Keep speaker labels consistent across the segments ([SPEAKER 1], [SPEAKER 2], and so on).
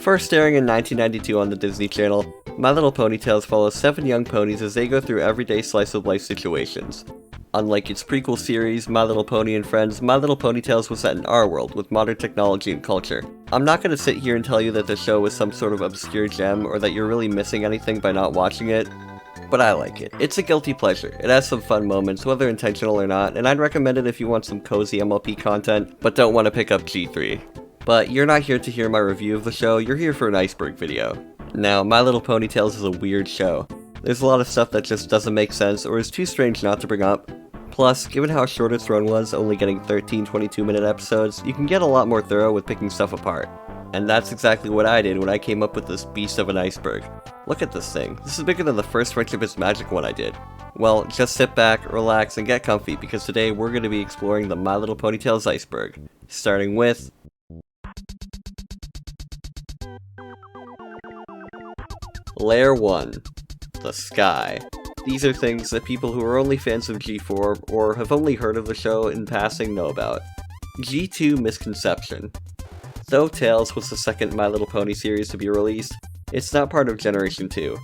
[SPEAKER 1] First airing in 1992 on the Disney Channel, My Little Pony Tales follows 7 young ponies as they go through everyday slice-of-life situations. Unlike its prequel series, My Little Pony and Friends, My Little Pony Tales was set in our world, with modern technology and culture. I'm not going to sit here and tell you that the show was some sort of obscure gem, or that you're really missing anything by not watching it, but I like it. It's a guilty pleasure. It has some fun moments, whether intentional or not, and I'd recommend it if you want some cozy MLP content, but don't want to pick up G3. But you're not here to hear my review of the show, you're here for an Iceberg video. Now, My Little Pony Tales is a weird show. There's a lot of stuff that just doesn't make sense or is too strange not to bring up. Plus, given how short its run was, only getting 13 22-minute episodes, you can get a lot more thorough with picking stuff apart. And that's exactly what I did when I came up with this beast of an iceberg. Look at this thing. This is bigger than the first Friendship is Magic one I did. Well, just sit back, relax, and get comfy, because today we're going to be exploring the My Little Pony Tales iceberg. Starting with... Layer 1. The Sky. These are things that people who are only fans of G4 or have only heard of the show in passing know about. G2 Misconception. Though Tales was the second My Little Pony series to be released, it's not part of Generation 2.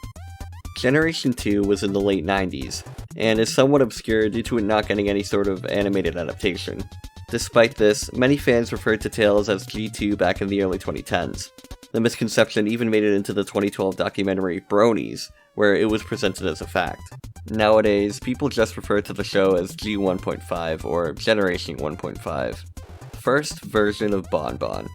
[SPEAKER 1] Generation 2 was in the late 90s, and is somewhat obscure due to it not getting any sort of animated adaptation. Despite this, many fans referred to Tales as G2 back in the early 2010s. The misconception even made it into the 2012 documentary Bronies, where it was presented as a fact. Nowadays, people just refer to the show as G1.5 or Generation 1.5. First version of Bonbon.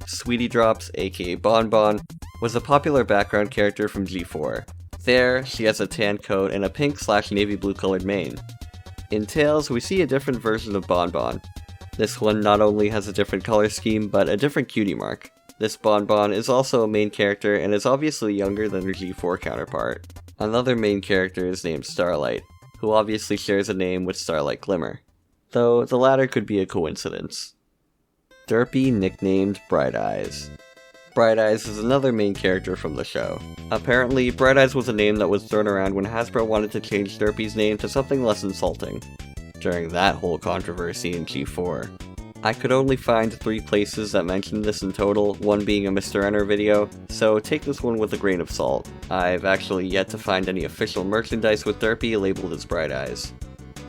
[SPEAKER 1] Sweetie Drops, aka Bonbon, was a popular background character from G4. There, she has a tan coat and a pink/navy blue colored mane. In Tales, we see a different version of Bonbon. This one not only has a different color scheme, but a different cutie mark. This Bonbon is also a main character and is obviously younger than her G4 counterpart. Another main character is named Starlight, who obviously shares a name with Starlight Glimmer, though the latter could be a coincidence. Derpy, nicknamed Bright Eyes. Bright Eyes is another main character from the show. Apparently, Bright Eyes was a name that was thrown around when Hasbro wanted to change Derpy's name to something less insulting, during that whole controversy in G4. I could only find 3 places that mentioned this in total, one being a Mr. Enter video, so take this one with a grain of salt. I've actually yet to find any official merchandise with Derpy labeled as Bright Eyes.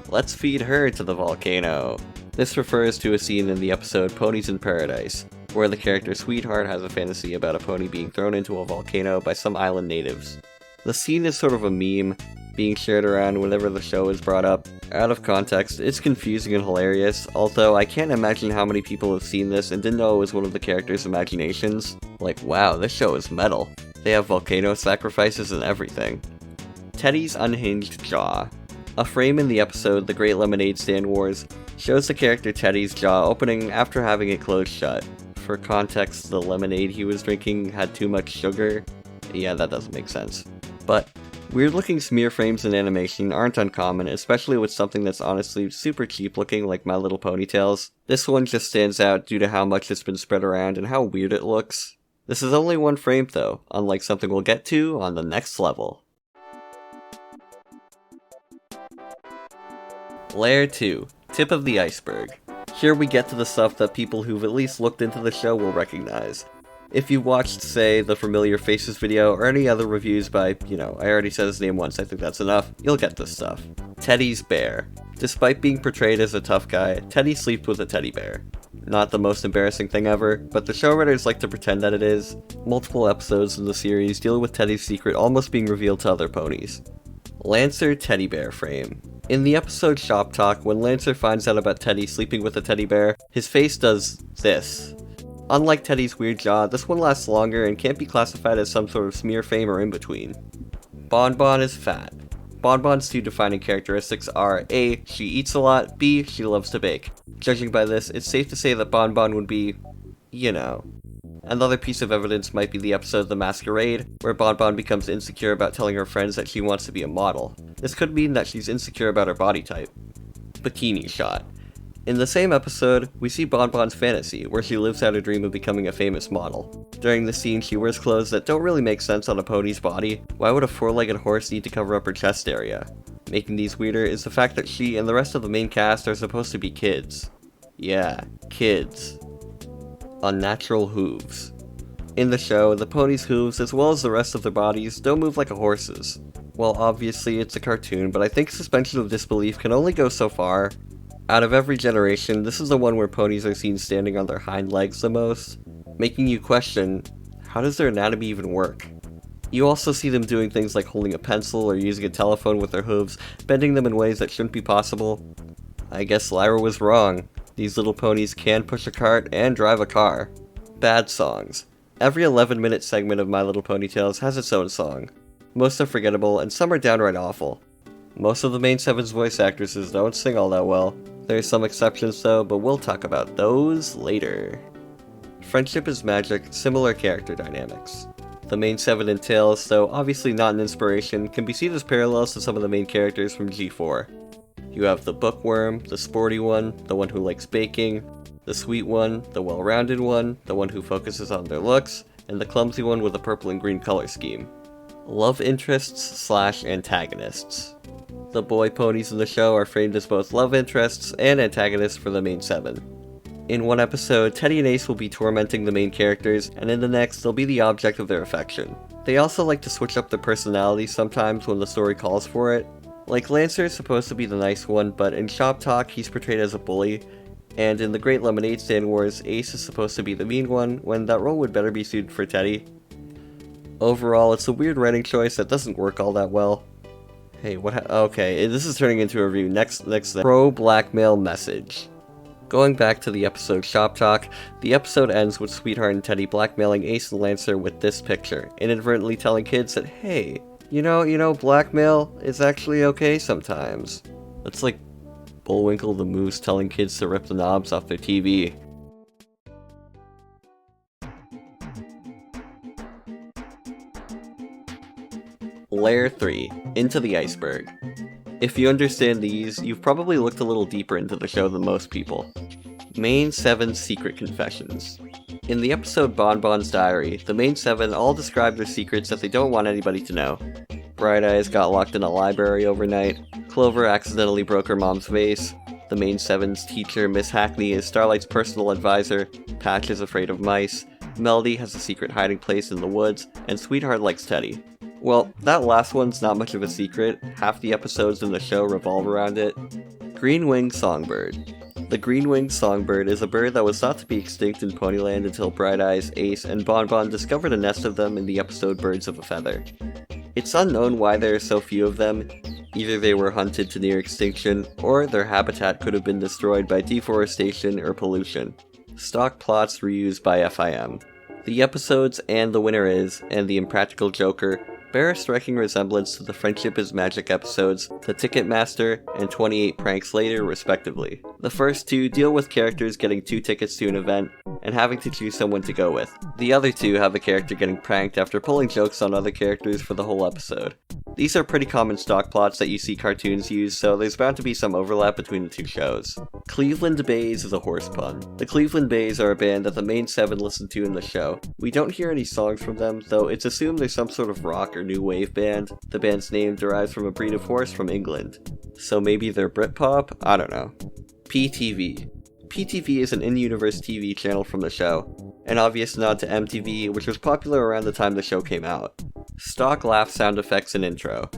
[SPEAKER 1] Let's feed her to the volcano. This refers to a scene in the episode Ponies in Paradise, where the character Sweetheart has a fantasy about a pony being thrown into a volcano by some island natives. The scene is sort of a meme, being shared around whenever the show is brought up. Out of context, it's confusing and hilarious, although I can't imagine how many people have seen this and didn't know it was one of the characters' imaginations. Like, wow, this show is metal. They have volcano sacrifices and everything. Teddy's Unhinged Jaw. A frame in the episode The Great Lemonade Stand Wars shows the character Teddy's jaw opening after having it closed shut. For context, the lemonade he was drinking had too much sugar. Yeah, that doesn't make sense. But weird-looking smear frames in animation aren't uncommon, especially with something that's honestly super cheap-looking like My Little Pony Tales. This one just stands out due to how much it's been spread around and how weird it looks. This is only one frame though, unlike something we'll get to on the next level. Layer 2. Tip of the Iceberg. Here we get to the stuff that people who've at least looked into the show will recognize. If you watched, say, the Familiar Faces video or any other reviews by, I already said his name once, I think that's enough, you'll get this stuff. Teddy's bear. Despite being portrayed as a tough guy, Teddy sleeps with a teddy bear. Not the most embarrassing thing ever, but the show writers like to pretend that it is. Multiple episodes in the series deal with Teddy's secret almost being revealed to other ponies. Lancer Teddy Bear Frame. In the episode Shop Talk, when Lancer finds out about Teddy sleeping with a teddy bear, his face does this. Unlike Teddy's weird jaw, this one lasts longer and can't be classified as some sort of smear frame or in-between. Bonbon Is Fat. Bonbon's 2 defining characteristics are A. She eats a lot, B. She loves to bake. Judging by this, it's safe to say that Bonbon would be, Another piece of evidence might be the episode The Masquerade, where Bonbon becomes insecure about telling her friends that she wants to be a model. This could mean that she's insecure about her body type. Bikini Shot. In the same episode, we see Bonbon's fantasy, where she lives out her dream of becoming a famous model. During the scene, she wears clothes that don't really make sense on a pony's body. Why would a 4-legged horse need to cover up her chest area? Making these weirder is the fact that she and the rest of the main cast are supposed to be kids. Yeah, kids. Unnatural Hooves. In the show, the pony's hooves, as well as the rest of their bodies, don't move like a horse's. Well, obviously it's a cartoon, but I think suspension of disbelief can only go so far. Out of every generation, this is the one where ponies are seen standing on their hind legs the most, making you question, how does their anatomy even work? You also see them doing things like holding a pencil or using a telephone with their hooves, bending them in ways that shouldn't be possible. I guess Lyra was wrong. These little ponies can push a cart and drive a car. Bad songs. Every 11-minute segment of My Little Pony Tales has its own song. Most are forgettable, and some are downright awful. Most of the main 7's voice actresses don't sing all that well. There's some exceptions though, but we'll talk about those later. Friendship is Magic, similar character dynamics. The main 7 in Tales, though obviously not an inspiration, can be seen as parallels to some of the main characters from G4. You have the bookworm, the sporty one, the one who likes baking, the sweet one, the well-rounded one, the one who focuses on their looks, and the clumsy one with a purple and green color scheme. Love interests / antagonists. The boy ponies in the show are framed as both love interests and antagonists for the main 7. In one episode, Teddy and Ace will be tormenting the main characters, and in the next, they'll be the object of their affection. They also like to switch up their personalities sometimes when the story calls for it. Like, Lancer is supposed to be the nice one, but in Shop Talk, he's portrayed as a bully, and in the Great Lemonade Stand Wars, Ace is supposed to be the mean one, when that role would better be suited for Teddy. Overall, it's a weird writing choice that doesn't work all that well. Hey, okay, this is turning into a review. Next pro-blackmail message. Going back to the episode Shop Talk, the episode ends with Sweetheart and Teddy blackmailing Ace and Lancer with this picture, inadvertently telling kids that, hey, you know, blackmail is actually okay sometimes. That's like Bullwinkle the Moose telling kids to rip the knobs off their TV. Layer 3, Into the Iceberg. If you understand these, you've probably looked a little deeper into the show than most people. Main 7's Secret Confessions. In the episode Bonbon's Diary, the main 7 all describe their secrets that they don't want anybody to know. Bright Eyes got locked in a library overnight, Clover accidentally broke her mom's vase, the main 7's teacher Miss Hackney is Starlight's personal advisor, Patch is afraid of mice, Melody has a secret hiding place in the woods, and Sweetheart likes Teddy. Well, that last one's not much of a secret, half the episodes in the show revolve around it. Green-winged Songbird. The green-winged songbird is a bird that was thought to be extinct in Ponyland until Bright Eyes, Ace, and Bonbon discovered a nest of them in the episode Birds of a Feather. It's unknown why there are so few of them. Either they were hunted to near extinction, or their habitat could have been destroyed by deforestation or pollution. Stock plots reused by FIM. The episodes And the Winner Is, and The Impractical Joker bear a striking resemblance to the Friendship is Magic episodes, The Ticketmaster, and 28 Pranks Later, respectively. The first two deal with characters getting 2 tickets to an event, and having to choose someone to go with. The other two have a character getting pranked after pulling jokes on other characters for the whole episode. These are pretty common stock plots that you see cartoons use, so there's bound to be some overlap between the two shows. Cleveland Bays is a horse pun. The Cleveland Bays are a band that the main 7 listen to in the show. We don't hear any songs from them, though it's assumed they're some sort of rock or new wave band. The band's name derives from a breed of horse from England. So maybe they're Britpop? I don't know. PTV. PTV is an in-universe TV channel from the show. An obvious nod to MTV, which was popular around the time the show came out. Stock laugh sound effects and intro.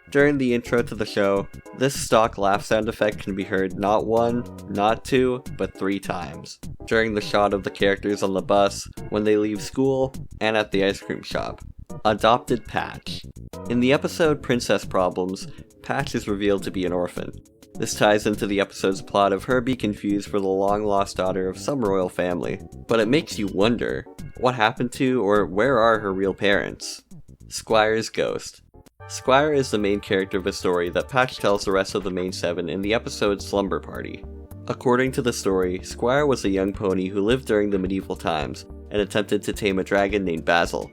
[SPEAKER 1] During the intro to the show, this stock laugh sound effect can be heard not 1, not 2, but 3 times. During the shot of the characters on the bus, when they leave school, and at the ice cream shop. Adopted Patch. In the episode Princess Problems, Patch is revealed to be an orphan. This ties into the episode's plot of her being confused for the long-lost daughter of some royal family. But it makes you wonder, what happened to or where are her real parents? Squire's Ghost. Squire is the main character of a story that Patch tells the rest of the main 7 in the episode Slumber Party. According to the story, Squire was a young pony who lived during the medieval times and attempted to tame a dragon named Basil.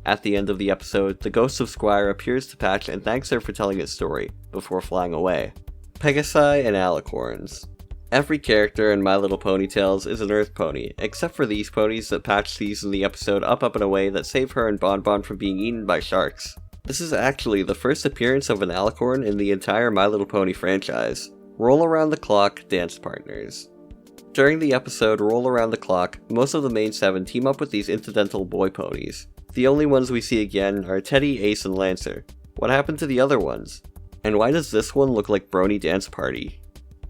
[SPEAKER 1] At the end of the episode, the ghost of Squire appears to Patch and thanks her for telling his story, before flying away. Pegasi and Alicorns. Every character in My Little Pony Tales is an Earth pony, except for these ponies that Patch sees in the episode Up and Away that save her and Bonbon from being eaten by sharks. This is actually the first appearance of an alicorn in the entire My Little Pony franchise. Roll Around the Clock Dance Partners. During the episode Roll Around the Clock, most of the main 7 team up with these incidental boy ponies. The only ones we see again are Teddy, Ace, and Lancer. What happened to the other ones? And why does this one look like Brony Dance Party?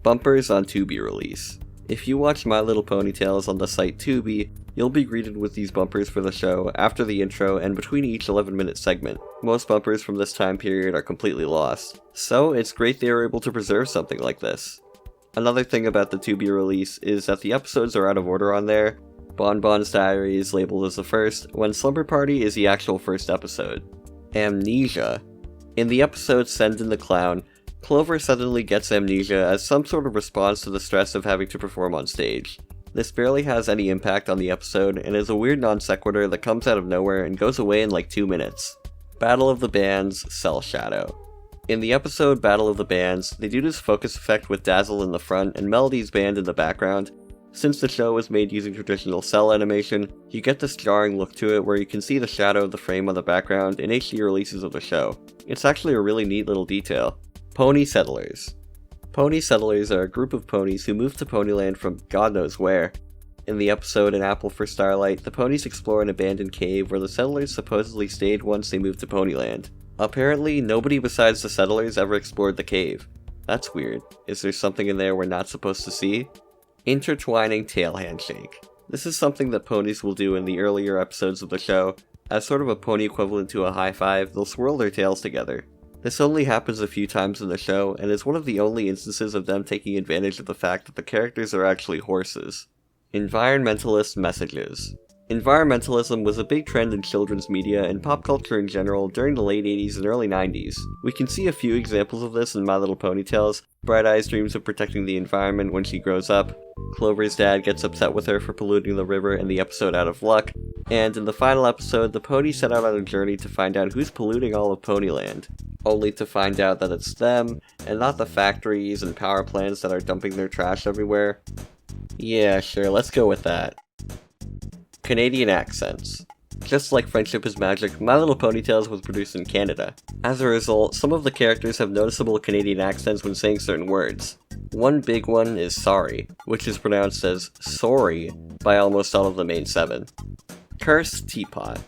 [SPEAKER 1] Bumpers on Tubi release. If you watch My Little Ponytails on the site Tubi, you'll be greeted with these bumpers for the show after the intro and between each 11-minute segment. Most bumpers from this time period are completely lost, so it's great they were able to preserve something like this. Amnother thing about the Tubi release is that the episodes are out of order on there. Bonbon's Diary is labeled as the first, when Slumber Party is the actual first episode. Amnesia. In the episode Send in the Clown, Clover suddenly gets amnesia as some sort of response to the stress of having to perform on stage. This barely has any impact on the episode, and is a weird non sequitur that comes out of nowhere and goes away in like 2 minutes. Battle of the Bands, Cell Shadow. In the episode Battle of the Bands, they do this focus effect with Dazzle in the front and Melody's band in the background. Since the show was made using traditional cell animation, you get this jarring look to it where you can see the shadow of the frame on the background in HD releases of the show. It's actually a really neat little detail. Pony Settlers. Pony Settlers are a group of ponies who moved to Ponyland from God knows where. In the episode An Apple for Starlight, the ponies explore an abandoned cave where the settlers supposedly stayed once they moved to Ponyland. Apparently, nobody besides the settlers ever explored the cave. That's weird. Is there something in there we're not supposed to see? Intertwining Tail Handshake. This is something that ponies will do in the earlier episodes of the show. As sort of a pony equivalent to a high five, they'll swirl their tails together. This only happens a few times in the show, and is one of the only instances of them taking advantage of the fact that the characters are actually horses. Environmentalist Messages. Environmentalism was a big trend in children's media and pop culture in general during the late 80s and early 90s. We can see a few examples of this in My Little Ponytails. Bright Eyes dreams of protecting the environment when she grows up. Clover's dad gets upset with her for polluting the river in the episode Out of Luck. And in the final episode, the ponies set out on a journey to find out who's polluting all of Ponyland. Only to find out that it's them, and not the factories and power plants that are dumping their trash everywhere. Yeah, sure, let's go with that. Canadian accents. Just like Friendship is Magic, My Little Ponytails was produced in Canada. As a result, some of the characters have noticeable Canadian accents when saying certain words. One big one is sorry, which is pronounced as sorry by almost all of the main 7. Cursed Teapot.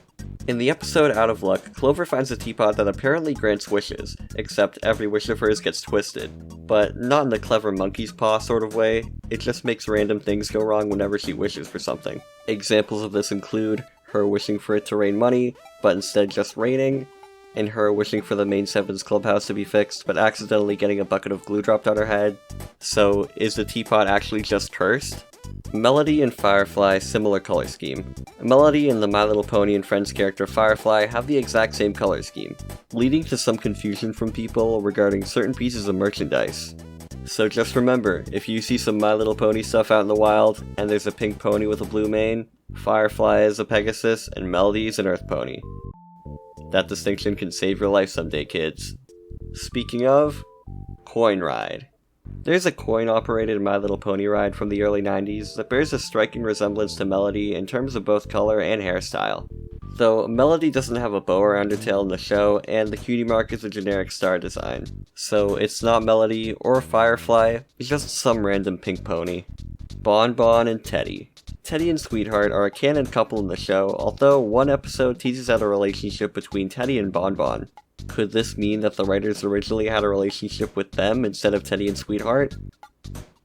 [SPEAKER 1] In the episode Out of Luck, Clover finds a teapot that apparently grants wishes, except every wish of hers gets twisted. But not in the clever monkey's paw sort of way, it just makes random things go wrong whenever she wishes for something. Examples of this include her wishing for it to rain money, but instead just raining, and her wishing for the main 7's clubhouse to be fixed, but accidentally getting a bucket of glue dropped on her head. So, is the teapot actually just cursed? Melody and Firefly, similar color scheme. Melody and the My Little Pony and Friends character Firefly have the exact same color scheme, leading to some confusion from people regarding certain pieces of merchandise. So just remember, if you see some My Little Pony stuff out in the wild, and there's a pink pony with a blue mane, Firefly is a Pegasus, and Melody is an Earth pony. That distinction can save your life someday, kids. Speaking of, Coin Ride. There's a coin-operated My Little Pony ride from the early 90s that bears a striking resemblance to Melody in terms of both color and hairstyle. Though Melody doesn't have a bow around her tail in the show, and the cutie mark is a generic star design. So it's not Melody or Firefly, it's just some random pink pony. Bonbon and Teddy. Teddy and Sweetheart are a canon couple in the show, although one episode teases out a relationship between Teddy and Bonbon. Could this mean that the writers originally had a relationship with them instead of Teddy and Sweetheart?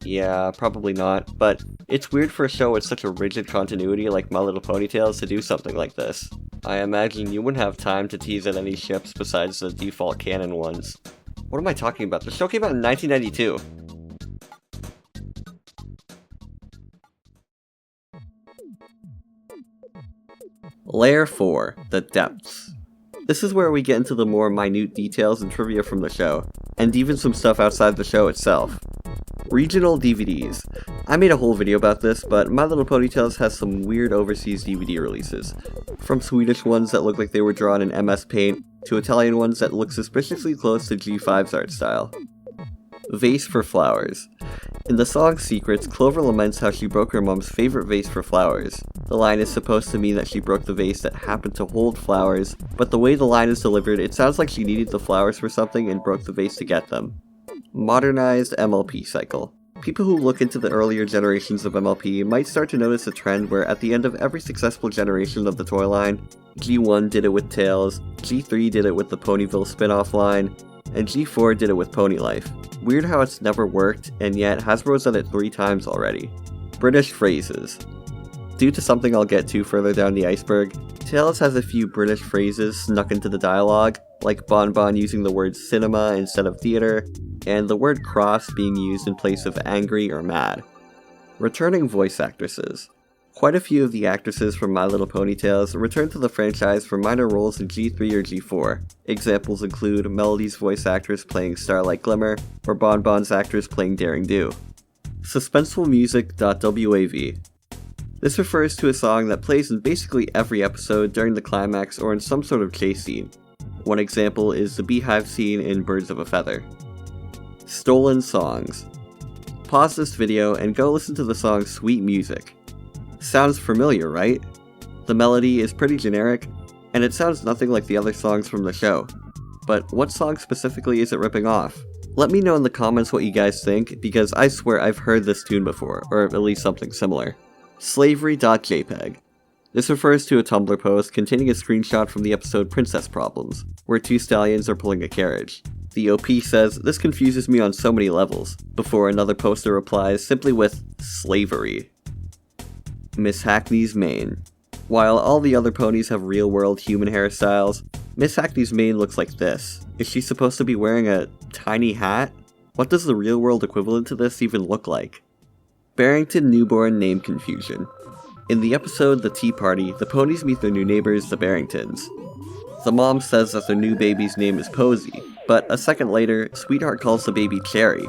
[SPEAKER 1] Yeah, probably not, but it's weird for a show with such a rigid continuity like My Little Ponytails to do something like this. I imagine you wouldn't have time to tease at any ships besides the default canon ones. What am I talking about? The show came out in 1992. Layer 4, The Depths. This is where we get into the more minute details and trivia from the show, and even some stuff outside the show itself. Regional DVDs. I made a whole video about this, but My Little Ponytails has some weird overseas DVD releases. From Swedish ones that look like they were drawn in MS Paint, to Italian ones that look suspiciously close to G5's art style. Vase For Flowers. In the song Secrets, Clover laments how she broke her mom's favorite vase for flowers. The line is supposed to mean that she broke the vase that happened to hold flowers, but the way the line is delivered, it sounds like she needed the flowers for something and broke the vase to get them. Modernized MLP Cycle. People who look into the earlier generations of MLP might start to notice a trend where at the end of every successful generation of the toy line, G1 did it with Tails, G3 did it with the Ponyville spin-off line, and G4 did it with Pony Life. Weird how it's never worked, and yet Hasbro's done it 3 times already. British phrases. Due to something I'll get to further down the iceberg, Tails has a few British phrases snuck into the dialogue, like Bonbon using the word cinema instead of theater, and the word cross being used in place of angry or mad. Returning voice actresses. Quite a few of the actresses from My Little Pony Tales return to the franchise for minor roles in G3 or G4. Examples include Melody's voice actress playing Starlight Glimmer, or Bonbon's actress playing Daring Do. Suspensefulmusic.wav. This refers to a song that plays in basically every episode during the climax or in some sort of chase scene. One example is the beehive scene in Birds of a Feather. Stolen songs. Pause this video and go listen to the song Sweet Music. Sounds familiar, right? The melody is pretty generic, and it sounds nothing like the other songs from the show. But what song specifically is it ripping off? Let me know in the comments what you guys think, because I swear I've heard this tune before, or at least something similar. Slavery.jpg. This refers to a Tumblr post containing a screenshot from the episode Princess Problems, where 2 stallions are pulling a carriage. The OP says, "This confuses me on so many levels," before another poster replies simply with, "Slavery." Miss Hackney's mane. While all the other ponies have real-world human hairstyles, Miss Hackney's mane looks like this. Is she supposed to be wearing a tiny hat? What does the real-world equivalent to this even look like? Barrington newborn name confusion. In the episode The Tea Party, the ponies meet their new neighbors, the Barringtons. The mom says that their new baby's name is Posy, but a second later, Sweetheart calls the baby Cherry.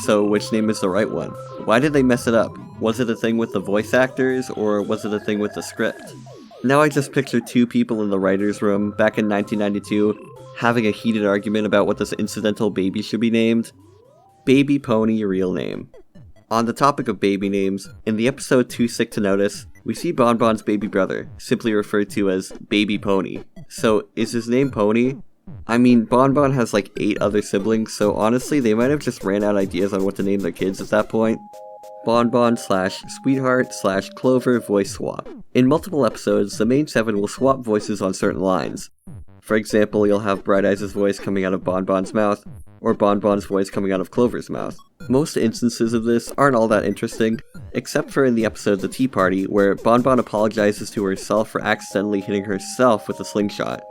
[SPEAKER 1] So which name is the right one? Why did they mess it up? Was it a thing with the voice actors, or was it a thing with the script? Now I just picture 2 people in the writer's room, back in 1992, having a heated argument about what this incidental baby should be named. Baby Pony real name. On the topic of baby names, in the episode Too Sick to Notice, we see Bonbon's baby brother, simply referred to as Baby Pony. So, is his name Pony? I mean, Bonbon has like 8 other siblings, so honestly they might have just ran out ideas on what to name their kids at that point. Bonbon/Sweetheart/Clover voice swap. In multiple episodes, the main 7 will swap voices on certain lines. For example, you'll have Bright Eyes' voice coming out of Bonbon's mouth, or Bonbon's voice coming out of Clover's mouth. Most instances of this aren't all that interesting, except for in the episode The Tea Party, where Bonbon apologizes to herself for accidentally hitting herself with a slingshot.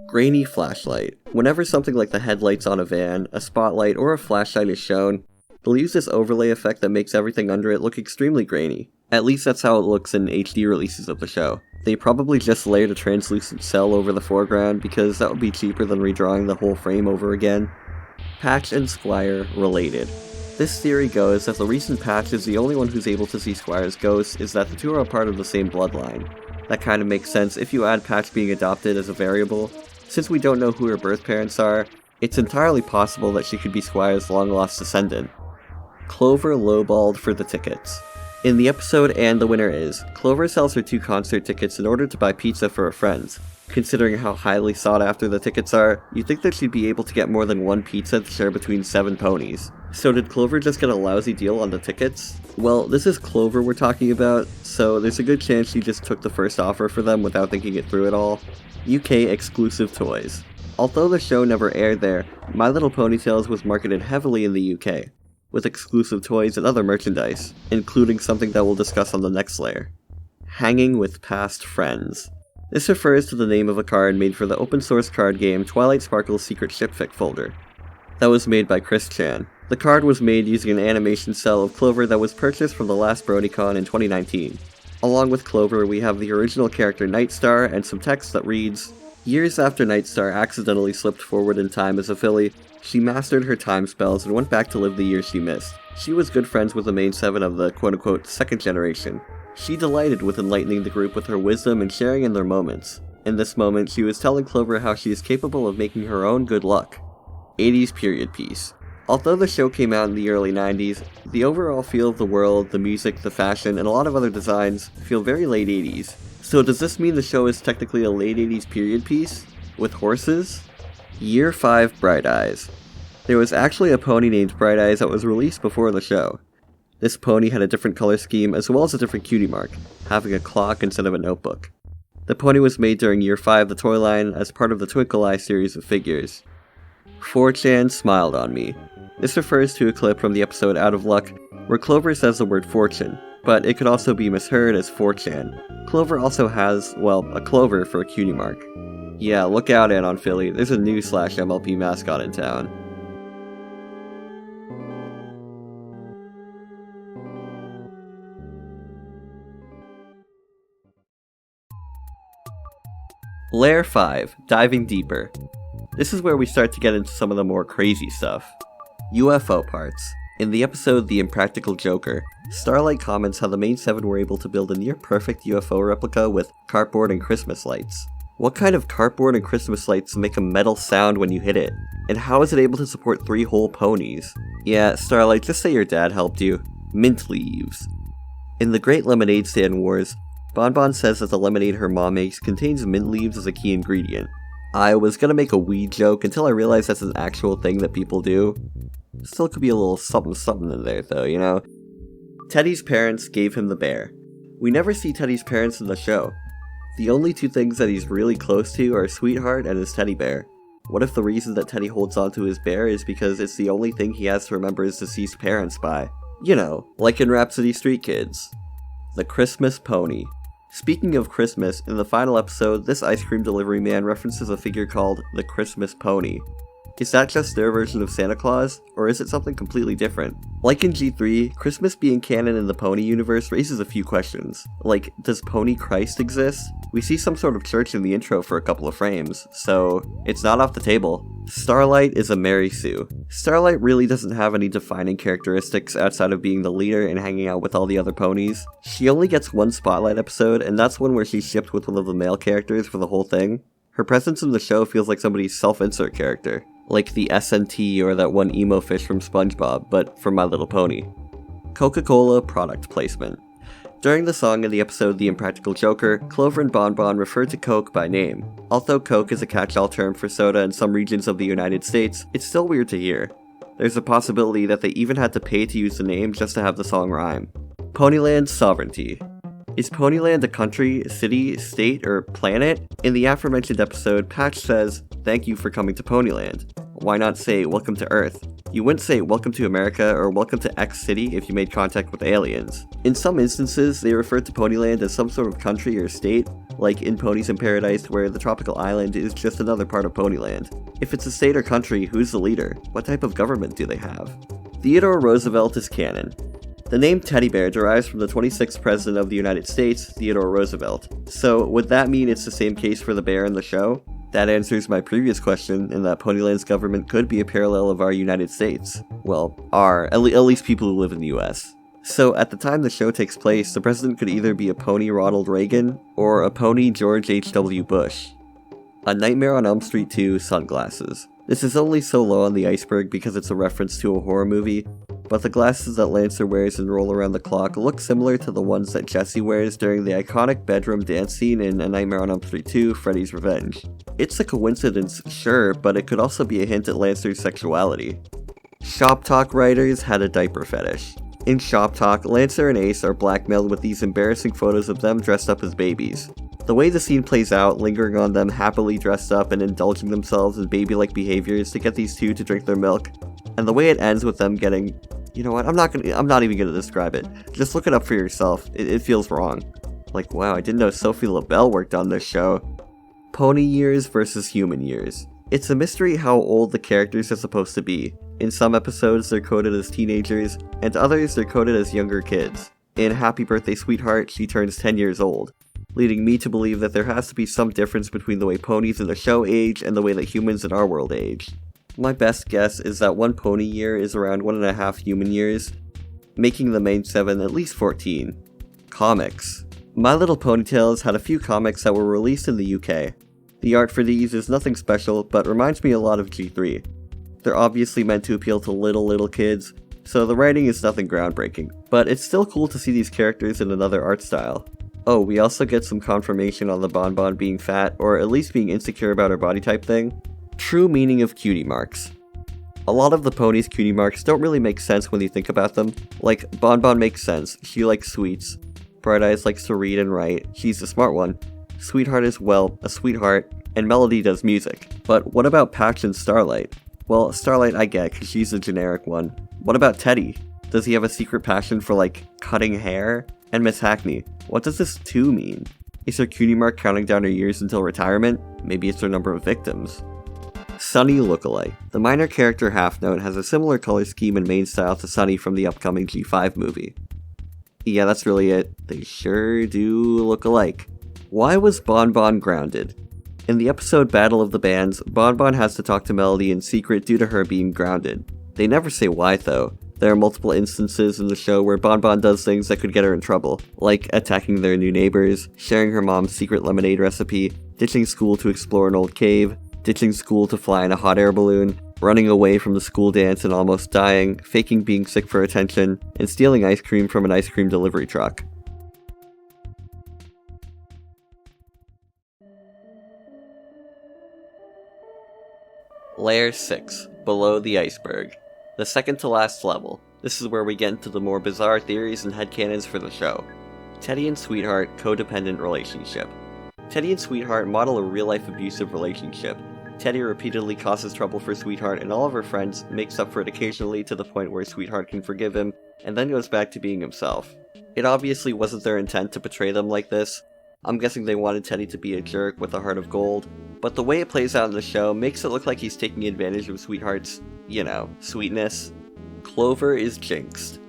[SPEAKER 1] Grainy Flashlight. Whenever something like the headlights on a van, a spotlight, or a flashlight is shown, they'll use this overlay effect that makes everything under it look extremely grainy. At least that's how it looks in HD releases of the show. They probably just layered a translucent cell over the foreground because that would be cheaper than redrawing the whole frame over again. Patch and Squire related. This theory goes that the reason Patch is the only one who's able to see Squire's ghost is that the 2 are a part of the same bloodline. That kind of makes sense if you add Patch being adopted as a variable. Since we don't know who her birth parents are, it's entirely possible that she could be Squire's long-lost descendant. Clover lowballed for the tickets. In the episode And the Winner Is, Clover sells her 2 concert tickets in order to buy pizza for her friends. Considering how highly sought after the tickets are, you'd think that she'd be able to get more than 1 pizza to share between 7 ponies. So did Clover just get a lousy deal on the tickets? Well, this is Clover we're talking about, so there's a good chance she just took the first offer for them without thinking it through at all. UK exclusive toys. Although the show never aired there, My Little Pony Tales was marketed heavily in the UK, with exclusive toys and other merchandise, including something that we'll discuss on the next layer. Hanging with past friends. This refers to the name of a card made for the open source card game Twilight Sparkle's Secret Shipfic folder. That was made by Chris Chan. The card was made using an animation cell of Clover that was purchased from the last BronyCon in 2019. Along with Clover, we have the original character Nightstar and some text that reads, "Years after Nightstar accidentally slipped forward in time as a filly, she mastered her time spells and went back to live the years she missed. She was good friends with the main 7 of the quote-unquote second generation. She delighted with enlightening the group with her wisdom and sharing in their moments. In this moment, she was telling Clover how she is capable of making her own good luck." 80s period piece. Although the show came out in the early 90s, the overall feel of the world, the music, the fashion, and a lot of other designs feel very late 80s. So does this mean the show is technically a late 80s period piece? With horses? Year 5 Bright Eyes. There was actually a pony named Bright Eyes that was released before the show. This pony had a different color scheme as well as a different cutie mark, having a clock instead of a notebook. The pony was made during Year 5 of the toy line as part of the Twinkle Eye series of figures. 4chan smiled on me. This refers to a clip from the episode Out of Luck, where Clover says the word fortune, but it could also be misheard as 4chan. Clover also has, well, a clover for a cutie mark. Yeah, look out, Anon Philly, there's a new /MLP mascot in town. Layer 5, Diving Deeper. This is where we start to get into some of the more crazy stuff. UFO Parts. In the episode The Impractical Joker, Starlight comments how the main 7 were able to build a near-perfect UFO replica with cardboard and Christmas lights. What kind of cardboard and Christmas lights make a metal sound when you hit it? And how is it able to support 3 whole ponies? Yeah, Starlight, just say your dad helped you. Mint leaves. In the Great Lemonade Stand Wars, Bonbon says that the lemonade her mom makes contains mint leaves as a key ingredient. I was gonna make a weed joke until I realized that's an actual thing that people do. Still could be a little something in there though, you know? Teddy's parents gave him the bear. We never see Teddy's parents in the show. The only 2 things that he's really close to are Sweetheart and his teddy bear. What if the reason that Teddy holds onto his bear is because it's the only thing he has to remember his deceased parents by? You know, like in Rhapsody Street Kids. The Christmas Pony. Speaking of Christmas, in the final episode, this ice cream delivery man references a figure called the Christmas Pony. Is that just their version of Santa Claus, or is it something completely different? Like in G3, Christmas being canon in the Pony universe raises a few questions. Like, does Pony Christ exist? We see some sort of church in the intro for a couple of frames, so it's not off the table. Starlight is a Mary Sue. Starlight really doesn't have any defining characteristics outside of being the leader and hanging out with all the other ponies. She only gets one spotlight episode, and that's one where she's shipped with one of the male characters for the whole thing. Her presence in the show feels like somebody's self-insert character. Like the SNT or that one emo fish from SpongeBob, but from My Little Pony. Coca-Cola product placement. During the song in the episode The Impractical Joker, Clover and Bonbon referred to Coke by name. Although Coke is a catch-all term for soda in some regions of the United States, it's still weird to hear. There's a possibility that they even had to pay to use the name just to have the song rhyme. Ponyland Sovereignty. Is Ponyland a country, city, state, or planet? In the aforementioned episode, Patch says, "Thank you for coming to Ponyland." Why not say, "Welcome to Earth"? You wouldn't say, "Welcome to America" or "Welcome to X city" if you made contact with aliens. In some instances, they refer to Ponyland as some sort of country or state, like in Ponies in Paradise where the tropical island is just another part of Ponyland. If it's a state or country, who's the leader? What type of government do they have? Theodore Roosevelt is canon. The name Teddy Bear derives from the 26th President of the United States, Theodore Roosevelt. So, would that mean it's the same case for the bear in the show? That answers my previous question, in that Ponyland's government could be a parallel of our United States. Well, at least people who live in the US. So, at the time the show takes place, the president could either be a pony Ronald Reagan, or a pony George H.W. Bush. A Nightmare on Elm Street 2 sunglasses. This is only so low on the iceberg because it's a reference to a horror movie, but the glasses that Lancer wears and roll around the clock look similar to the ones that Jesse wears during the iconic bedroom dance scene in A Nightmare on Elm Street 2, Freddy's Revenge. It's a coincidence, sure, but it could also be a hint at Lancer's sexuality. Shop Talk writers had a diaper fetish. In Shop Talk, Lancer and Ace are blackmailed with these embarrassing photos of them dressed up as babies. The way the scene plays out, lingering on them happily dressed up and indulging themselves in baby-like behaviors to get these two to drink their milk, and the way it ends with them getting... You know what, I'm not even gonna describe it. Just look it up for yourself, it feels wrong. Like, wow, I didn't know Sophie LaBelle worked on this show. Pony years versus human years. It's a mystery how old the characters are supposed to be. In some episodes, they're coded as teenagers, and others they're coded as younger kids. In Happy Birthday Sweetheart, she turns 10 years old, leading me to believe that there has to be some difference between the way ponies in the show age and the way that humans in our world age. My best guess is that one pony year is around 1.5 human years, making the main 7 at least 14. Comics. My Little Ponytails had a few comics that were released in the UK. The art for these is nothing special, but reminds me a lot of G3. They're obviously meant to appeal to little kids, so the writing is nothing groundbreaking, but it's still cool to see these characters in another art style. Oh, we also get some confirmation on the Bonbon being fat, or at least being insecure about her body type thing. True meaning of cutie marks. A lot of the ponies' cutie marks don't really make sense when you think about them. Like, Bonbon makes sense, she likes sweets. Bright Eyes likes to read and write, she's the smart one. Sweetheart is, well, a sweetheart, and Melody does music. But what about Patch and Starlight? Well, Starlight I get, cause she's the generic one. What about Teddy? Does he have a secret passion for, like, cutting hair? And Miss Hackney, what does this 2 mean? Is her cutie mark counting down her years until retirement? Maybe it's her number of victims. Sunny Lookalike. The minor character Half Note has a similar color scheme and main style to Sunny from the upcoming G5 movie. Yeah, that's really it. They sure do look alike. Why was Bonbon grounded? In the episode Battle of the Bands, Bonbon has to talk to Melody in secret due to her being grounded. They never say why though. There are multiple instances in the show where Bonbon does things that could get her in trouble, like attacking their new neighbors, sharing her mom's secret lemonade recipe, ditching school to explore an old cave, ditching school to fly in a hot air balloon, running away from the school dance and almost dying, faking being sick for attention, and stealing ice cream from an ice cream delivery truck. Layer 6, Below the Iceberg. The second to last level. This is where we get into the more bizarre theories and headcanons for the show. Teddy and Sweetheart codependent relationship. Teddy and Sweetheart model a real-life abusive relationship. Teddy repeatedly causes trouble for Sweetheart and all of her friends, makes up for it occasionally to the point where Sweetheart can forgive him, and then goes back to being himself. It obviously wasn't their intent to portray them like this. I'm guessing they wanted Teddy to be a jerk with a heart of gold, but the way it plays out in the show makes it look like he's taking advantage of Sweetheart's, sweetness. Clover is Jinxed.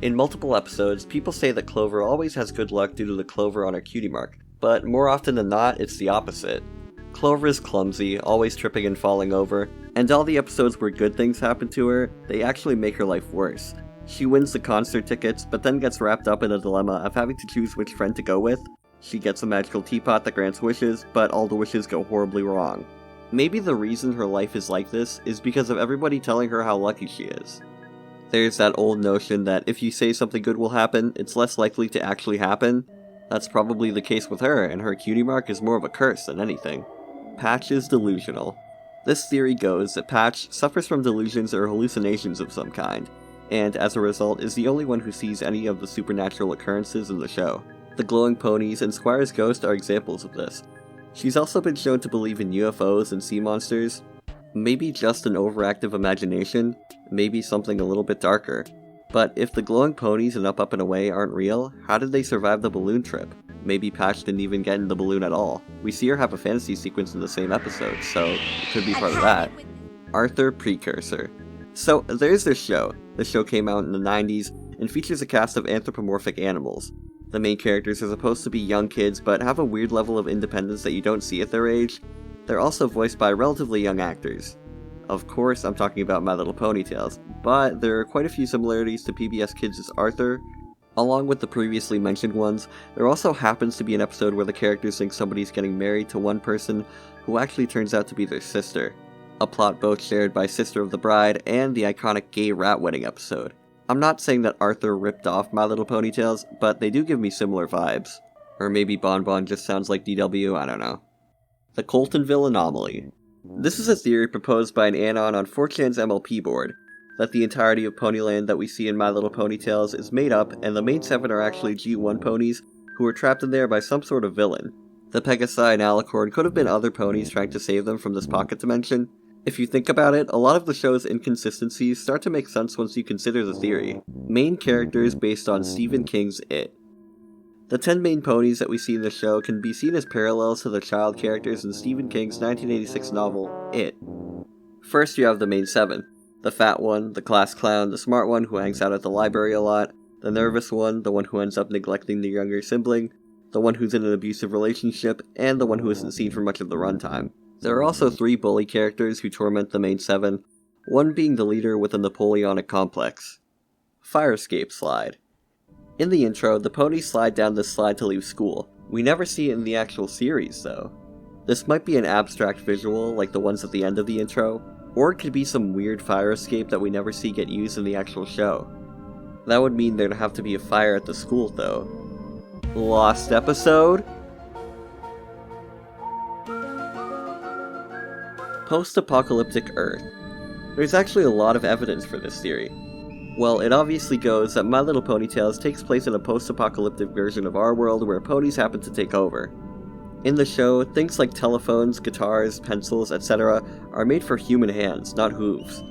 [SPEAKER 1] In multiple episodes, people say that Clover always has good luck due to the clover on her cutie mark, but more often than not, it's the opposite. Clover is clumsy, always tripping and falling over, and all the episodes where good things happen to her, they actually make her life worse. She wins the concert tickets, but then gets wrapped up in a dilemma of having to choose which friend to go with. She gets a magical teapot that grants wishes, but all the wishes go horribly wrong. Maybe the reason her life is like this is because of everybody telling her how lucky she is. There's that old notion that if you say something good will happen, it's less likely to actually happen. That's probably the case with her, and her cutie mark is more of a curse than anything. Patch is delusional. This theory goes that Patch suffers from delusions or hallucinations of some kind, and as a result is the only one who sees any of the supernatural occurrences in the show. The glowing ponies and Squire's ghost are examples of this. She's also been shown to believe in UFOs and sea monsters. Maybe just an overactive imagination, maybe something a little bit darker. But if the glowing ponies and Up and Away aren't real, how did they survive the balloon trip? Maybe Patch didn't even get in the balloon at all. We see her have a fantasy sequence in the same episode, so it could be part of that. Arthur Precursor. So there's this show. The show came out in the 90s and features a cast of anthropomorphic animals. The main characters are supposed to be young kids, but have a weird level of independence that you don't see at their age. They're also voiced by relatively young actors. Of course, I'm talking about My Little Ponytails, but there are quite a few similarities to PBS Kids' Arthur. Along with the previously mentioned ones, there also happens to be an episode where the characters think somebody's getting married to one person who actually turns out to be their sister. A plot both shared by Sister of the Bride and the iconic gay rat wedding episode. I'm not saying that Arthur ripped off My Little Ponytails, but they do give me similar vibes. Or maybe Bonbon just sounds like DW, I don't know. The Coltonville Anomaly. This is a theory proposed by an anon on 4chan's MLP board, that the entirety of Ponyland that we see in My Little Ponytails is made up, and the main 7 are actually G1 ponies, who were trapped in there by some sort of villain. The Pegasi and Alicorns could have been other ponies trying to save them from this pocket dimension. If you think about it, a lot of the show's inconsistencies start to make sense once you consider the theory. Main characters based on Stephen King's It. The 10 main ponies that we see in the show can be seen as parallels to the child characters in Stephen King's 1986 novel, It. First you have the main 7. The fat one, the class clown, the smart one who hangs out at the library a lot, the nervous one, the one who ends up neglecting the younger sibling, the one who's in an abusive relationship, and the one who isn't seen for much of the runtime. There are also 3 bully characters who torment the main 7, one being the leader with a Napoleonic complex. Fire escape slide. In the intro, the ponies slide down this slide to leave school. We never see it in the actual series, though. This might be an abstract visual, like the ones at the end of the intro, or it could be some weird fire escape that we never see get used in the actual show. That would mean there'd have to be a fire at the school, though. Lost episode? Post-apocalyptic Earth. There's actually a lot of evidence for this theory. Well, it obviously goes that My Little Pony Tales takes place in a post-apocalyptic version of our world where ponies happen to take over. In the show, things like telephones, guitars, pencils, etc. are made for human hands, not hooves.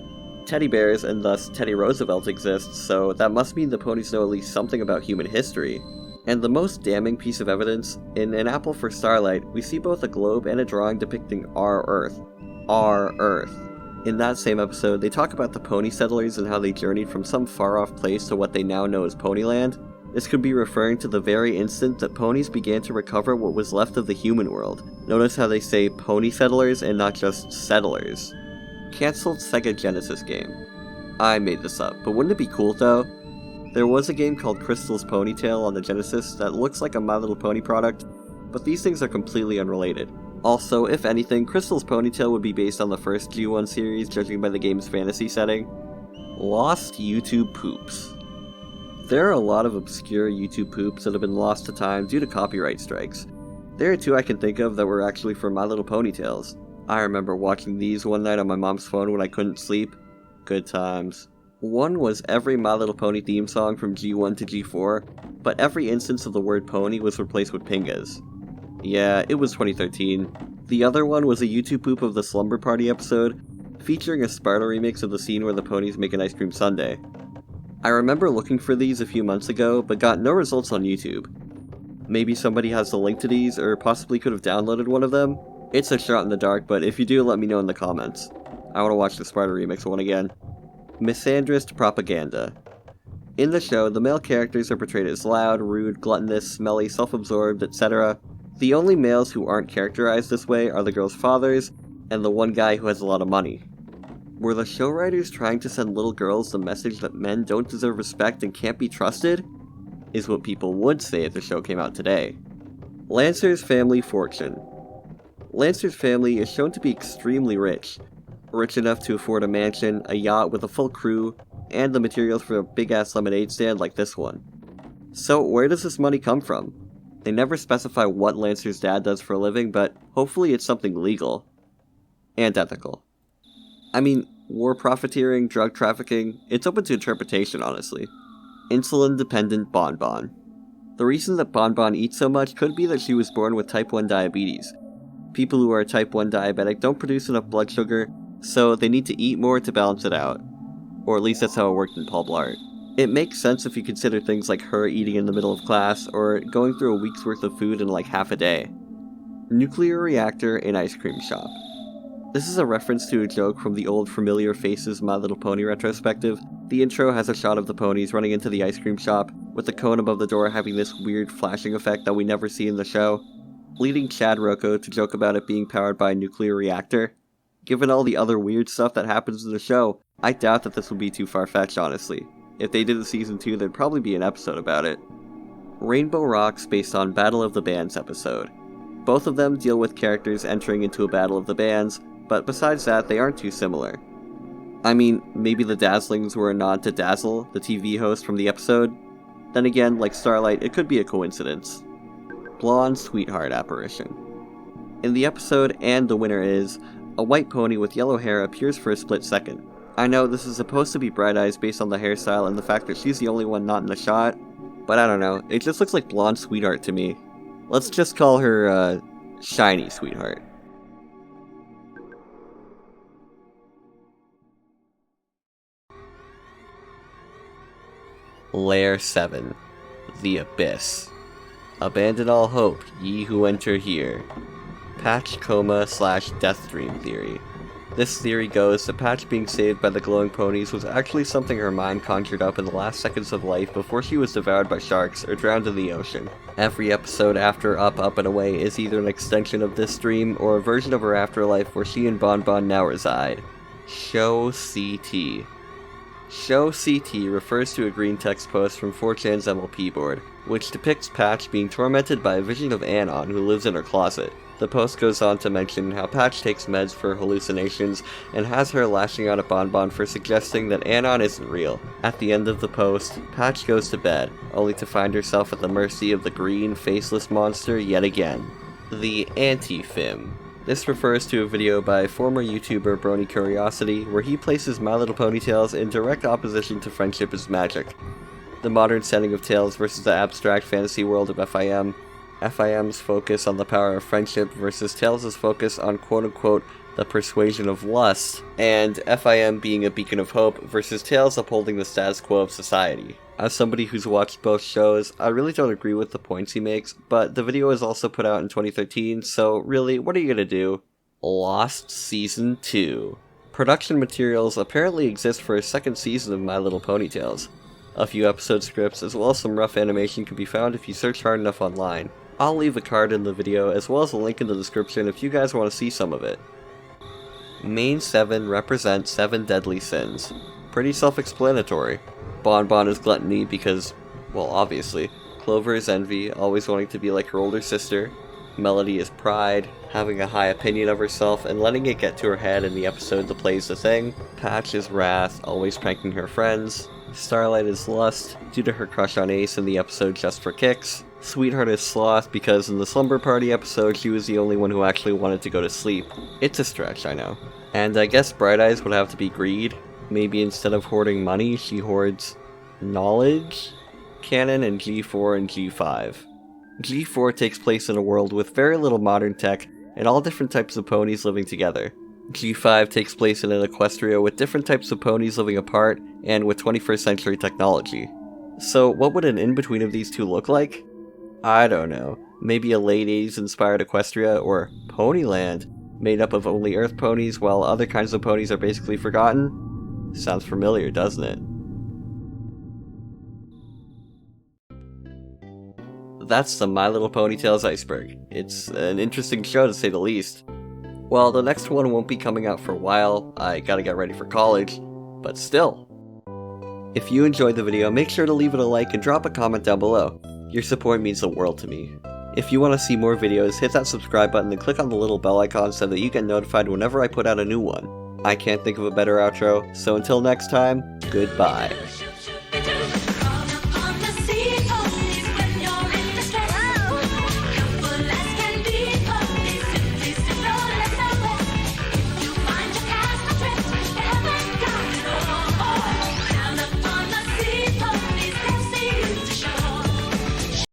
[SPEAKER 1] Teddy bears, and thus Teddy Roosevelt, exist, so that must mean the ponies know at least something about human history. And the most damning piece of evidence, in An Apple for Starlight, we see both a globe and a drawing depicting our Earth. Our Earth. In that same episode, they talk about the pony settlers and how they journeyed from some far-off place to what they now know as Ponyland. This could be referring to the very instant that ponies began to recover what was left of the human world. Notice how they say pony settlers and not just settlers. Cancelled Sega Genesis game. I made this up, but wouldn't it be cool though? There was a game called Crystal's Ponytail on the Genesis that looks like a My Little Pony product, but these things are completely unrelated. Also, if anything, Crystal's Ponytail would be based on the first G1 series, judging by the game's fantasy setting. Lost YouTube poops. There are a lot of obscure YouTube poops that have been lost to time due to copyright strikes. There are two I can think of that were actually from My Little Ponytails. I remember watching these one night on my mom's phone when I couldn't sleep. Good times. One was every My Little Pony theme song from G1 to G4, but every instance of the word pony was replaced with pingas. Yeah, it was 2013. The other one was a YouTube poop of the Slumber Party episode, featuring a Sparta remix of the scene where the ponies make an ice cream sundae. I remember looking for these a few months ago, but got no results on YouTube. Maybe somebody has the link to these, or possibly could have downloaded one of them? It's a shot in the dark, but if you do, let me know in the comments. I want to watch the Sparta remix one again. Misandrist Propaganda. In the show, the male characters are portrayed as loud, rude, gluttonous, smelly, self-absorbed, etc. The only males who aren't characterized this way are the girls' fathers, and the one guy who has a lot of money. Were the show writers trying to send little girls the message that men don't deserve respect and can't be trusted? Is what people would say if the show came out today. Lancer's family fortune. Lancer's family is shown to be extremely rich. Rich enough to afford a mansion, a yacht with a full crew, and the materials for a big-ass lemonade stand like this one. So where does this money come from? They never specify what Lancer's dad does for a living, but hopefully it's something legal. And ethical. I mean, war profiteering, drug trafficking, it's open to interpretation, honestly. Insulin-Dependent Bonbon. The reason that Bonbon eats so much could be that she was born with type 1 diabetes. People who are type 1 diabetic don't produce enough blood sugar, so they need to eat more to balance it out. Or at least that's how it worked in Paul Blart. It makes sense if you consider things like her eating in the middle of class, or going through a week's worth of food in like half a day. Nuclear reactor in ice cream shop. This is a reference to a joke from the old Familiar Faces My Little Pony retrospective. The intro has a shot of the ponies running into the ice cream shop, with the cone above the door having this weird flashing effect that we never see in the show, leading Chad Rocco to joke about it being powered by a nuclear reactor. Given all the other weird stuff that happens in the show, I doubt that this would be too far-fetched, honestly. If they did a season 2, there'd probably be an episode about it. Rainbow Rocks based on Battle of the Bands episode. Both of them deal with characters entering into a battle of the bands, but besides that, they aren't too similar. I mean, maybe the Dazzlings were a nod to Dazzle, the TV host from the episode. Then again, like Starlight, it could be a coincidence. Blonde Sweetheart apparition. In the episode, and the winner is, a white pony with yellow hair appears for a split second. I know this is supposed to be Bright Eyes based on the hairstyle and the fact that she's the only one not in the shot, but I don't know, it just looks like Blonde Sweetheart to me. Let's just call her, Shiny Sweetheart. Layer 7. The Abyss. Abandon all hope, ye who enter here. Patch coma / death dream theory. This theory goes that Patch being saved by the glowing ponies was actually something her mind conjured up in the last seconds of life before she was devoured by sharks or drowned in the ocean. Every episode after Up, Up, and Away is either an extension of this dream or a version of her afterlife where she and Bonbon now reside. Show CT. Show CT refers to a green text post from 4chan's MLP board, which depicts Patch being tormented by a vision of Anon who lives in her closet. The post goes on to mention how Patch takes meds for hallucinations and has her lashing out at Bonbon for suggesting that Anon isn't real. At the end of the post, Patch goes to bed, only to find herself at the mercy of the green, faceless monster yet again. The Anti-Fim. This refers to a video by former YouTuber Brony Curiosity, where he places My Little Ponytails in direct opposition to Friendship is Magic, the modern setting of tales versus the abstract fantasy world of FIM, FIM's focus on the power of friendship versus Tales' focus on quote-unquote the persuasion of lust, and FIM being a beacon of hope versus Tales upholding the status quo of society. As somebody who's watched both shows, I really don't agree with the points he makes, but the video was also put out in 2013, so really, what are you gonna do? Lost Season 2. Production materials apparently exist for a second season of My Little Ponytails. A few episode scripts as well as some rough animation can be found if you search hard enough online. I'll leave a card in the video as well as a link in the description if you guys want to see some of it. Main 7 represent 7 deadly sins. Pretty self-explanatory. Bonbon is gluttony because, well, obviously. Clover is envy, always wanting to be like her older sister. Melody is pride, having a high opinion of herself and letting it get to her head in the episode that plays the thing. Patch is wrath, always pranking her friends. Starlight is lust, due to her crush on Ace in the episode Just for Kicks. Sweetheart is sloth because in the Slumber Party episode she was the only one who actually wanted to go to sleep. It's a stretch, I know. And I guess Bright Eyes would have to be greed. Maybe instead of hoarding money, she hoards knowledge? Canon in G4 and G5. G4 takes place in a world with very little modern tech and all different types of ponies living together. G5 takes place in an Equestria with different types of ponies living apart and with 21st century technology. So what would an in-between of these two look like? I don't know. Maybe a late 80s inspired Equestria or Ponyland, made up of only Earth ponies while other kinds of ponies are basically forgotten? Sounds familiar, doesn't it? That's the My Little Ponytails Iceberg. It's an interesting show to say the least. Well, the next one won't be coming out for a while, I gotta get ready for college, but still. If you enjoyed the video, make sure to leave it a like and drop a comment down below. Your support means the world to me. If you want to see more videos, hit that subscribe button and click on the little bell icon so that you get notified whenever I put out a new one. I can't think of a better outro, so until next time, goodbye.